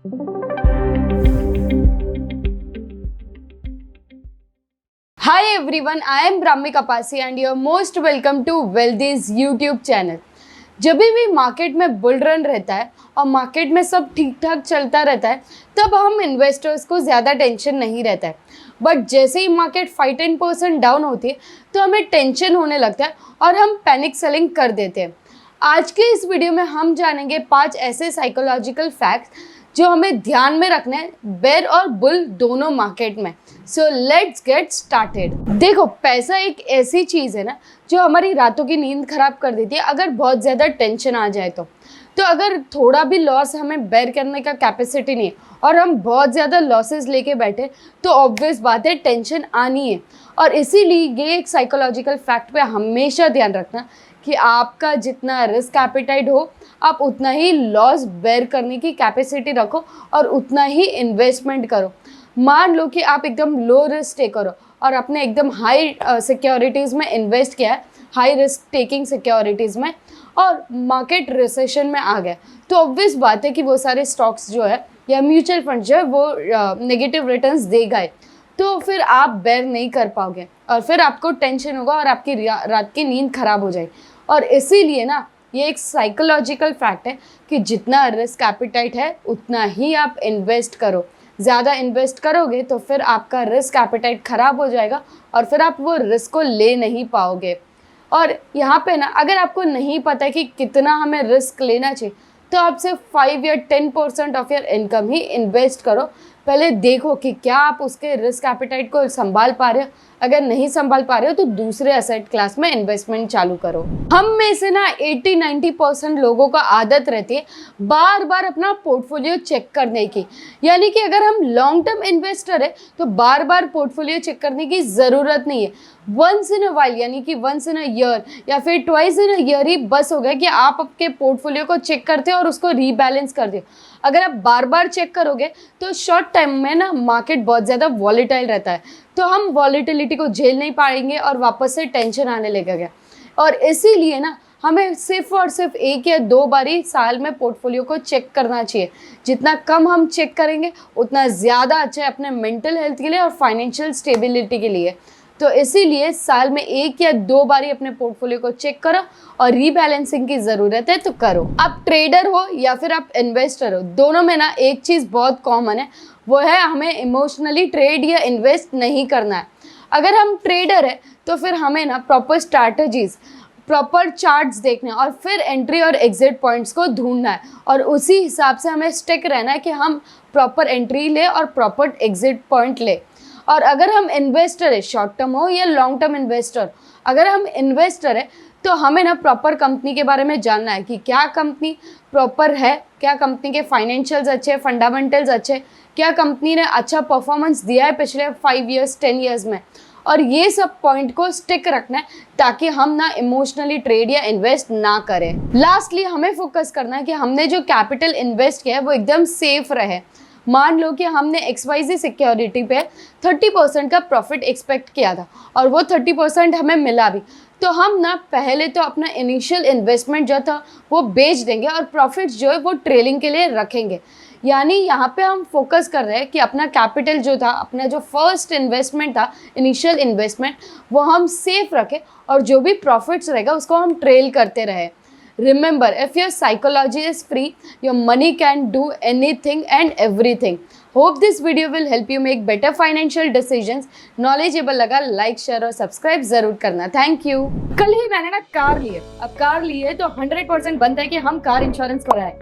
Hi everyone, I am Brahmi Kapasi and you are most welcome to Wealthy's YouTube channel. जब भी market में bull run रहता है और मार्केट में सब ठीक ठाक चलता रहता है तब हम इन्वेस्टर्स को ज़्यादा टेंशन नहीं रहता है, बट जैसे ही मार्केट 5-10% डाउन होती है तो हमें टेंशन होने लगता है और हम पैनिक सेलिंग कर देते हैं। आज के इस वीडियो में हम जानेंगे 5 ऐसे साइकोलॉजिकल फैक्ट्स जो हमें ध्यान में रखना है बेयर और बुल दोनों मार्केट में। सो लेट्स गेट स्टार्टेड। देखो, पैसा एक ऐसी चीज़ है ना जो हमारी रातों की नींद खराब कर देती है अगर बहुत ज़्यादा टेंशन आ जाए तो अगर थोड़ा भी लॉस हमें बेयर करने का कैपेसिटी नहीं है और हम बहुत ज़्यादा लॉसेस लेके बैठे तो ऑब्वियस बात है टेंशन आनी है। और इसीलिए ये एक साइकोलॉजिकल फैक्ट पे हमेशा ध्यान रखना कि आपका जितना रिस्क एपेटाइट हो आप उतना ही लॉस बेयर करने की कैपेसिटी रखो और उतना ही इन्वेस्टमेंट करो। मान लो कि आप एकदम लो रिस्क टेक करो और आपने एकदम हाई सिक्योरिटीज़ में इन्वेस्ट किया है, हाई रिस्क टेकिंग सिक्योरिटीज़ में, और मार्केट रिसेशन में आ गया तो ऑब्वियस बात है कि वो सारे स्टॉक्स जो है या म्यूचुअल फंड जो है वो नेगेटिव रिटर्न्स देगा ही, तो फिर आप बेयर नहीं कर पाओगे और फिर आपको टेंशन होगा और आपकी रात की नींद खराब हो जाएगी। और इसीलिए ना ये एक साइकोलॉजिकल फैक्ट है कि जितना रिस्क एपेटाइट है उतना ही आप इन्वेस्ट करो। ज़्यादा इन्वेस्ट करोगे तो फिर आपका रिस्क एपेटाइट ख़राब हो जाएगा और फिर आप वो रिस्क को ले नहीं पाओगे। और यहाँ पे ना अगर आपको नहीं पता है कि कितना हमें रिस्क लेना चाहिए तो आप सिर्फ 5 या 10% of your income he invest करो। पहले देखो कि क्या आप उसके रिस्क एपेटाइट को संभाल पा रहे हो। अगर नहीं संभाल पा रहे हो तो दूसरे एसेट क्लास में इन्वेस्टमेंट चालू करो। हम में से ना 80-90% लोगों का आदत रहती है बार बार अपना पोर्टफोलियो चेक करने की। यानी कि अगर हम लॉन्ग टर्म इन्वेस्टर है तो बार बार पोर्टफोलियो चेक करने की ज़रूरत नहीं है। वंस इन अ वाइल यानी कि वंस इन अ ईयर या फिर ट्वाइस इन अ ईयर ही बस हो गया कि आप आपके पोर्टफोलियो को चेक करते हो और उसको रीबैलेंस कर दो। अगर आप बार बार चेक करोगे तो शॉर्ट टाइम में ना मार्केट बहुत ज़्यादा वॉलेटाइल रहता है तो हम वॉलेटिलिटी को झेल नहीं पाएंगे और वापस से टेंशन आने लगेगा। और इसीलिए ना हमें सिर्फ और सिर्फ 1 या 2 बार ही साल में पोर्टफोलियो को चेक करना चाहिए। जितना कम हम चेक करेंगे उतना ज़्यादा अच्छा है अपने मेंटल हेल्थ के लिए और फाइनेंशियल स्टेबिलिटी के लिए। तो इसीलिए साल में 1 या 2 बार ही अपने पोर्टफोलियो को चेक करो और रीबैलेंसिंग की ज़रूरत है तो करो। आप ट्रेडर हो या फिर आप इन्वेस्टर हो, दोनों में ना एक चीज़ बहुत कॉमन है, वो है हमें इमोशनली ट्रेड या इन्वेस्ट नहीं करना है। अगर हम ट्रेडर है तो फिर हमें ना प्रॉपर स्ट्रैटेजीज, प्रॉपर चार्ट्स देखने और फिर एंट्री और एग्जिट पॉइंट्स को ढूंढना है और उसी हिसाब से हमें स्टिक रहना है कि हम प्रॉपर एंट्री ले और प्रॉपर एग्जिट पॉइंट ले। और अगर हम इन्वेस्टर है, शॉर्ट टर्म हो या लॉन्ग टर्म इन्वेस्टर, अगर हम इन्वेस्टर है तो हमें ना प्रॉपर कंपनी के बारे में जानना है कि क्या कंपनी प्रॉपर है, क्या कंपनी के फाइनेंशियल्स अच्छे, फंडामेंटल्स अच्छे, क्या कंपनी ने अच्छा परफॉर्मेंस दिया है पिछले 5 ईयर्स 10 ईयर्स में। और ये सब पॉइंट को स्टिक रखना है ताकि हम ना इमोशनली ट्रेड या इन्वेस्ट ना करें। लास्टली हमें फोकस करना है कि हमने जो कैपिटल इन्वेस्ट किया है वो एकदम सेफ रहे। मान लो कि हमने XYZ सिक्योरिटी पे 30% का प्रॉफिट एक्सपेक्ट किया था और वो 30% हमें मिला भी, तो हम ना पहले तो अपना इनिशियल इन्वेस्टमेंट जो था वो बेच देंगे और प्रॉफिट्स जो है वो ट्रेलिंग के लिए रखेंगे। यानी यहाँ पे हम फोकस कर रहे हैं कि अपना कैपिटल जो था, अपना जो फर्स्ट इन्वेस्टमेंट था, इनिशियल इन्वेस्टमेंट, वो हम सेफ रखें और जो भी प्रॉफिट्स रहेगा उसको हम ट्रेल करते रहे। Remember, if your psychology is free, your money can do anything and everything. Hope this video will help you make better financial decisions. Knowledgeable लगा, लाइक शेयर और सब्सक्राइब जरूर करना। Thank you. कल ही मैंने ना कार ली है। अब कार ली है तो 100% बनता है कि हम कार इंश्योरेंस कराएं।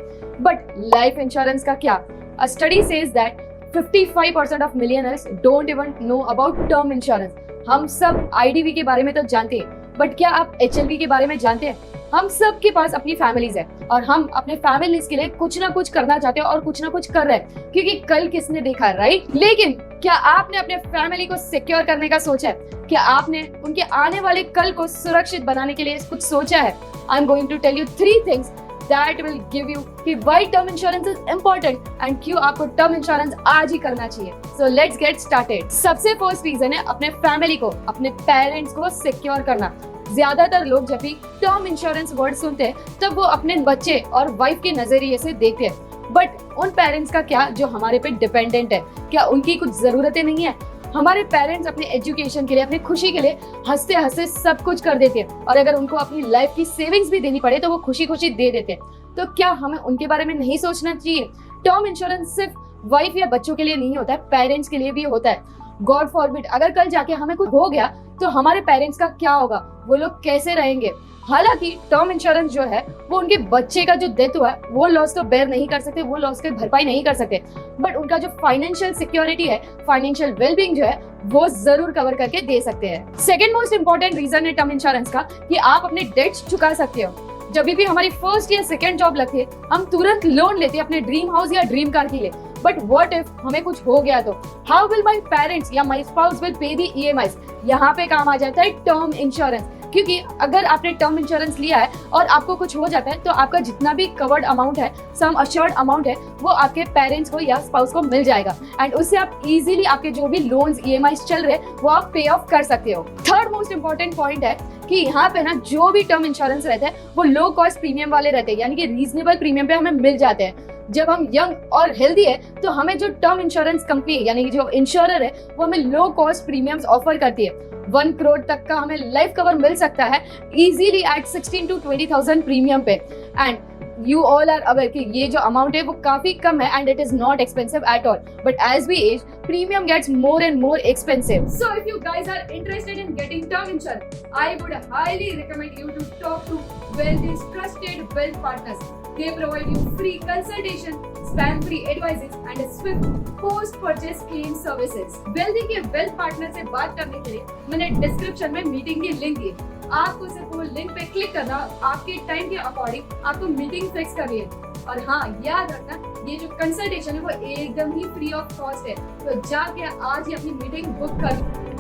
बट लाइफ इंश्योरेंस का क्या? A study says that 55% of millionaires don't even know about term insurance. हम सब IDV के बारे में तो जानते हैं, बट क्या आप HLV के बारे में जानते हैं? हम सब के पास अपनी फैमिलीज है और हम अपने फैमिलीज के लिए कुछ ना कुछ करना चाहते हैं और कुछ ना कुछ कर रहे हैं, क्योंकि कल किसने देखा, राइट? लेकिन क्या आपने अपने फैमिली को सिक्योर करने का सोचा है? क्या आपने उनके आने वाले कल को सुरक्षित बनाने के लिए कुछ सोचा है? I am going to tell you 3 things that will give you कि why term insurance is important and क्यों आपको टर्म इंश्योरेंस आज ही करना चाहिए। So let's get started. सबसे फर्स्ट रीजन है अपने फैमिली को, अपने पेरेंट्स को सिक्योर करना। ज्यादातर लोग जब भी टर्म इंश्योरेंस वर्ड सुनते हैं तब वो अपने बच्चे और वाइफ के नजरिए से देखते हैं। बट उन पेरेंट्स का क्या जो हमारे पे डिपेंडेंट है? क्या उनकी कुछ ज़रूरतें नहीं है? हमारे पेरेंट्स अपने एजुकेशन के लिए, अपनी खुशी के लिए हंसते हंसते सब कुछ कर देते हैं, और अगर उनको अपनी लाइफ की सेविंग्स भी देनी पड़े तो वो खुशी खुशी दे देते हैं। तो क्या हमें उनके बारे में नहीं सोचना चाहिए? टर्म इंश्योरेंस सिर्फ वाइफ या बच्चों के लिए नहीं होता है, पेरेंट्स के लिए भी होता है। गॉड फॉरबिड अगर कल जाके हमें कुछ हो गया तो हमारे पेरेंट्स का क्या होगा? वो लोग कैसे रहेंगे? हालांकि टर्म इंश्योरेंस जो है वो उनके बच्चे का जो डेथ हुआ है वो लॉस तो बेयर नहीं कर सकते, वो लॉस की भरपाई नहीं कर सकते, बट उनका जो फाइनेंशियल सिक्योरिटी है, फाइनेंशियल वेलबींग जो है वो जरूर कवर करके दे सकते हैं। सेकंड मोस्ट इंपॉर्टेंट रीजन है टर्म इंश्योरेंस का कि आप अपने डेट्स चुका सकते हो। जब भी हमारी फर्स्ट या सेकंड जॉब लगती है हम तुरंत लोन लेते हैं अपने ड्रीम हाउस या ड्रीम कार के लिए, बट व्हाट इफ हमें कुछ हो गया तो हाउ विल माय पेरेंट्स या my spouse will pay the EMIs? यहाँ पे काम आ जाता है टर्म इंश्योरेंस, क्योंकि अगर आपने टर्म इंश्योरेंस लिया है और आपको कुछ हो जाता है तो आपका जितना भी कवर्ड अमाउंट है, सम अश्योर्ड अमाउंट है, वो आपके पेरेंट्स को या स्पाउस को मिल जाएगा, एंड उससे आप इजीली आपके जो भी लोन्स ईएमआईज चल रहे हैं वो आप पे ऑफ कर सकते हो। थर्ड मोस्ट इंपॉर्टेंट पॉइंट है कि यहाँ पे ना जो भी टर्म इंश्योरेंस रहते हैं वो लो कॉस्ट प्रीमियम वाले रहते हैं, यानी कि रीजनेबल प्रीमियम पे हमें मिल जाते हैं। जब हम यंग और हेल्दी है तो हमें जो टर्म इंश्योरेंस कंपनी यानी कि जो इंश्योरर है वो हमें लो कॉस्ट प्रीमियम्स ऑफर करती है। 1 करोड़ तक का हमें लाइफ कवर मिल सकता है इजीली एट 16 to 20,000 प्रीमियम पे, and you all are aware कि ये जो अमाउंट है वो काफी कम है and it is not expensive at all, but as we age premium gets more and more expensive. So if you guys are interested in getting term insurance, I would highly recommend you to talk to Wealthy's trusted wealth partners. They provide you free consultation, spam free advices and swift post purchase claim services. Wealthy के wealth partner से बात करने के लिए मैंने description में meeting की link दी, आपको सिर्फ वो लिंक पे क्लिक करना, आपके टाइम के अकॉर्डिंग आपको मीटिंग फिक्स करनी है। और हाँ, याद रखना ये जो कंसल्टेशन है वो एकदम ही फ्री ऑफ कॉस्ट है, तो जाके आज ही अपनी मीटिंग बुक कर।